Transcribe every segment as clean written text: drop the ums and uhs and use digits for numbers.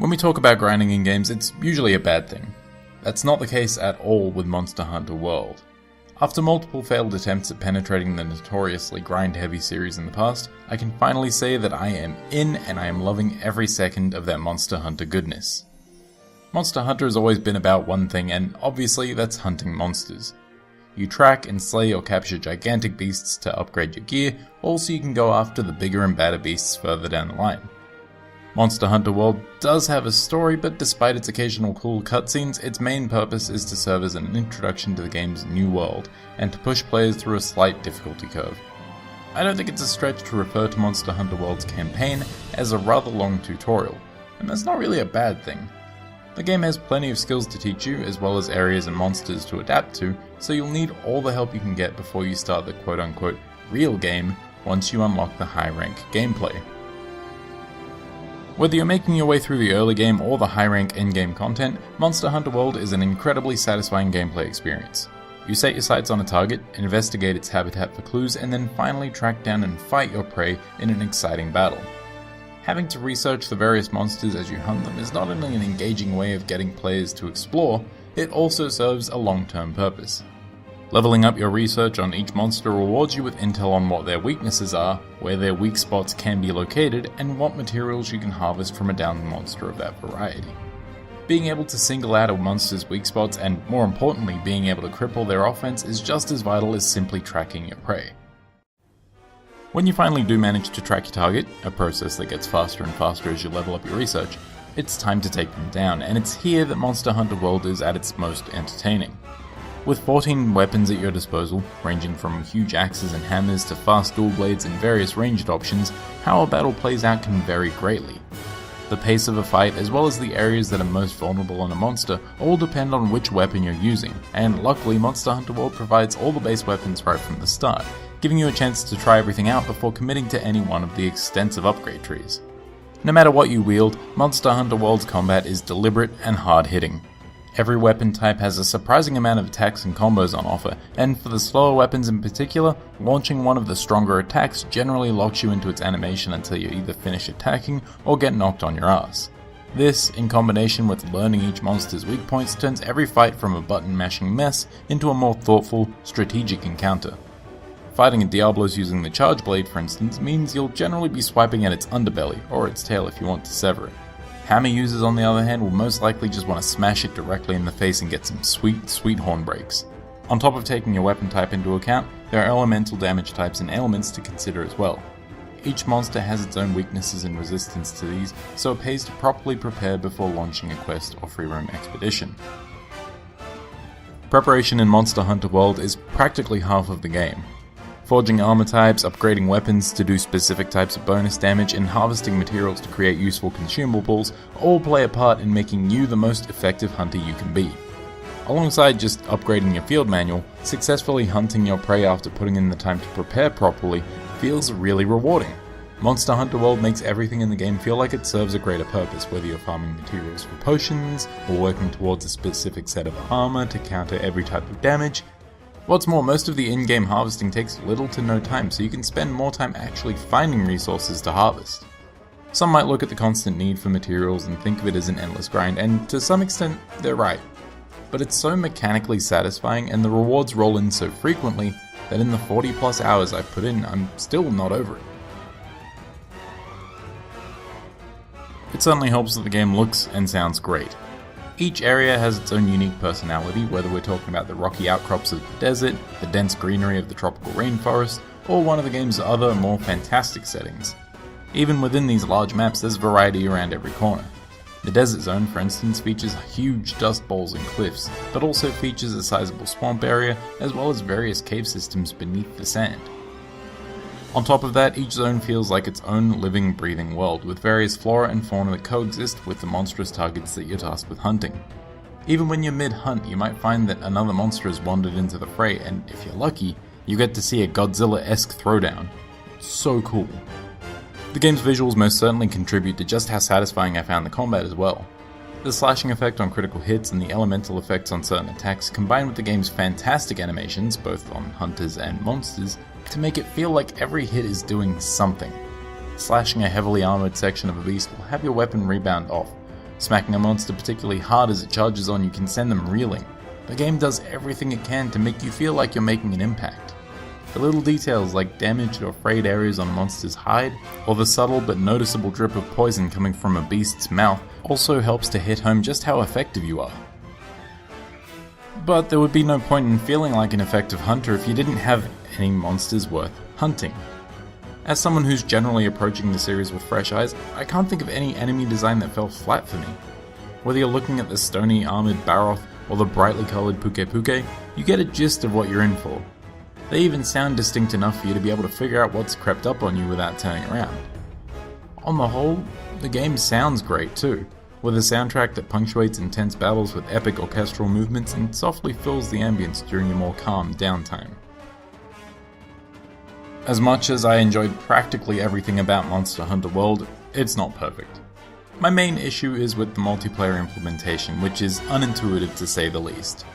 When we talk about grinding in games, it's usually a bad thing. That's not the case at all with Monster Hunter World. After multiple failed attempts at penetrating the notoriously grind-heavy series in the past, I can finally say that I am in and I am loving every second of that Monster Hunter goodness. Monster Hunter has always been about one thing, and obviously that's hunting monsters. You track and slay or capture gigantic beasts to upgrade your gear, also you can go after the bigger and badder beasts further down the line. Monster Hunter World does have a story, but despite its occasional cool cutscenes, its main purpose is to serve as an introduction to the game's new world, and to push players through a slight difficulty curve. I don't think it's a stretch to refer to Monster Hunter World's campaign as a rather long tutorial, and that's not really a bad thing. The game has plenty of skills to teach you, as well as areas and monsters to adapt to, so you'll need all the help you can get before you start the quote-unquote real game once you unlock the high-rank gameplay. Whether you're making your way through the early game or the high-rank endgame content, Monster Hunter World is an incredibly satisfying gameplay experience. You set your sights on a target, investigate its habitat for clues, and then finally track down and fight your prey in an exciting battle. Having to research the various monsters as you hunt them is not only an engaging way of getting players to explore, it also serves a long-term purpose. Leveling up your research on each monster rewards you with intel on what their weaknesses are, where their weak spots can be located, and what materials you can harvest from a downed monster of that variety. Being able to single out a monster's weak spots and, more importantly, being able to cripple their offense is just as vital as simply tracking your prey. When you finally do manage to track your target, a process that gets faster and faster as you level up your research, it's time to take them down, and it's here that Monster Hunter World is at its most entertaining. With 14 weapons at your disposal, ranging from huge axes and hammers to fast dual blades and various ranged options, how a battle plays out can vary greatly. The pace of a fight, as well as the areas that are most vulnerable on a monster, all depend on which weapon you're using, and luckily Monster Hunter World provides all the base weapons right from the start, giving you a chance to try everything out before committing to any one of the extensive upgrade trees. No matter what you wield, Monster Hunter World's combat is deliberate and hard-hitting. Every weapon type has a surprising amount of attacks and combos on offer, and for the slower weapons in particular, launching one of the stronger attacks generally locks you into its animation until you either finish attacking or get knocked on your ass. This, in combination with learning each monster's weak points, turns every fight from a button-mashing mess into a more thoughtful, strategic encounter. Fighting a Diablos using the Charge Blade, for instance, means you'll generally be swiping at its underbelly, or its tail if you want to sever it. Hammer users, on the other hand, will most likely just want to smash it directly in the face and get some sweet horn breaks. On top of taking your weapon type into account, there are elemental damage types and ailments to consider as well. Each monster has its own weaknesses and resistance to these, so it pays to properly prepare before launching a quest or free roam expedition. Preparation in Monster Hunter World is practically half of the game. Forging armor types, upgrading weapons to do specific types of bonus damage, and harvesting materials to create useful consumables all play a part in making you the most effective hunter you can be. Alongside just upgrading your field manual, successfully hunting your prey after putting in the time to prepare properly feels really rewarding. Monster Hunter World makes everything in the game feel like it serves a greater purpose, whether you're farming materials for potions, or working towards a specific set of armor to counter every type of damage. What's more, most of the in-game harvesting takes little to no time, so you can spend more time actually finding resources to harvest. Some might look at the constant need for materials and think of it as an endless grind, and to some extent, they're right. But it's so mechanically satisfying, and the rewards roll in so frequently, that in the 40 plus hours I've put in, I'm still not over it. It certainly helps that the game looks and sounds great. Each area has its own unique personality, whether we're talking about the rocky outcrops of the desert, the dense greenery of the tropical rainforest, or one of the game's other, more fantastic settings. Even within these large maps, there's variety around every corner. The desert zone, for instance, features huge dust bowls and cliffs, but also features a sizable swamp area, as well as various cave systems beneath the sand. On top of that, each zone feels like its own living, breathing world, with various flora and fauna that coexist with the monstrous targets that you're tasked with hunting. Even when you're mid-hunt, you might find that another monster has wandered into the fray, and if you're lucky, you get to see a Godzilla-esque throwdown. It's so cool. The game's visuals most certainly contribute to just how satisfying I found the combat as well. The slashing effect on critical hits and the elemental effects on certain attacks, combined with the game's fantastic animations, both on hunters and monsters, to make it feel like every hit is doing something. Slashing a heavily armored section of a beast will have your weapon rebound off, Smacking a monster particularly hard as it charges on you can send them reeling. The game does everything it can to make you feel like you're making an impact. The little details like damaged or frayed areas on a monster's hide, or the subtle but noticeable drip of poison coming from a beast's mouth also helps to hit home just how effective you are. But there would be no point in feeling like an effective hunter if you didn't have any monsters worth hunting. As someone who's generally approaching the series with fresh eyes, I can't think of any enemy design that fell flat for me. Whether you're looking at the stony armoured Barroth or the brightly coloured Pukei-Pukei, you get a gist of what you're in for. They even sound distinct enough for you to be able to figure out what's crept up on you without turning around. On the whole, the game sounds great too, with a soundtrack that punctuates intense battles with epic orchestral movements and softly fills the ambience during your more calm downtime. As much as I enjoyed practically everything about Monster Hunter World, it's not perfect. My main issue is with the multiplayer implementation, which is unintuitive to say the least.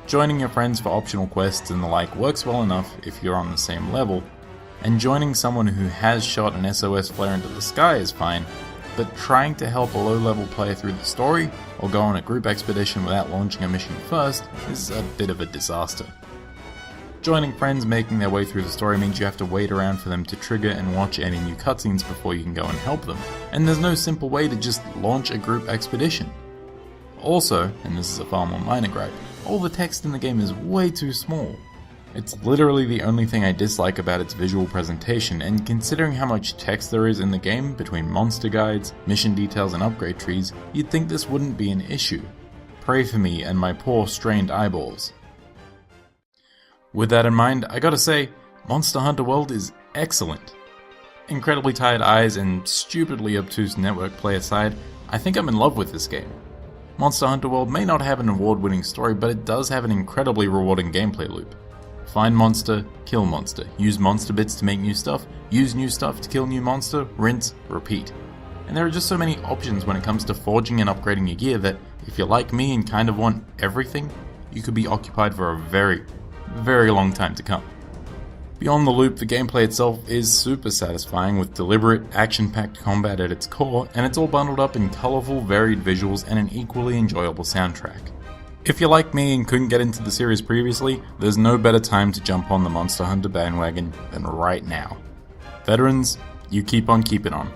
Joining your friends for optional quests and the like works well enough if you're on the same level, and joining someone who has shot an SOS flare into the sky is fine, but trying to help a low-level player through the story, or go on a group expedition without launching a mission first, is a bit of a disaster. Joining friends making their way through the story means you have to wait around for them to trigger and watch any new cutscenes before you can go and help them, and there's no simple way to just launch a group expedition. Also, and this is a far more minor gripe, all the text in the game is way too small. It's literally the only thing I dislike about its visual presentation, and considering how much text there is in the game between monster guides, mission details and upgrade trees, you'd think this wouldn't be an issue. Pray for me and my poor strained eyeballs. With that in mind, I gotta say, Monster Hunter World is excellent. Incredibly tired eyes and stupidly obtuse network play aside, I think I'm in love with this game. Monster Hunter World may not have an award-winning story, but it does have an incredibly rewarding gameplay loop. Find monster, kill monster, use monster bits to make new stuff, use new stuff to kill new monster, rinse, repeat. And there are just so many options when it comes to forging and upgrading your gear that, if you're like me and kind of want everything, you could be occupied for a very, very long time to come. Beyond the loop, the gameplay itself is super satisfying with deliberate, action-packed combat at its core, and it's all bundled up in colourful, varied visuals and an equally enjoyable soundtrack. If you're like me and couldn't get into the series previously, there's no better time to jump on the Monster Hunter bandwagon than right now. Veterans, you keep on keeping on.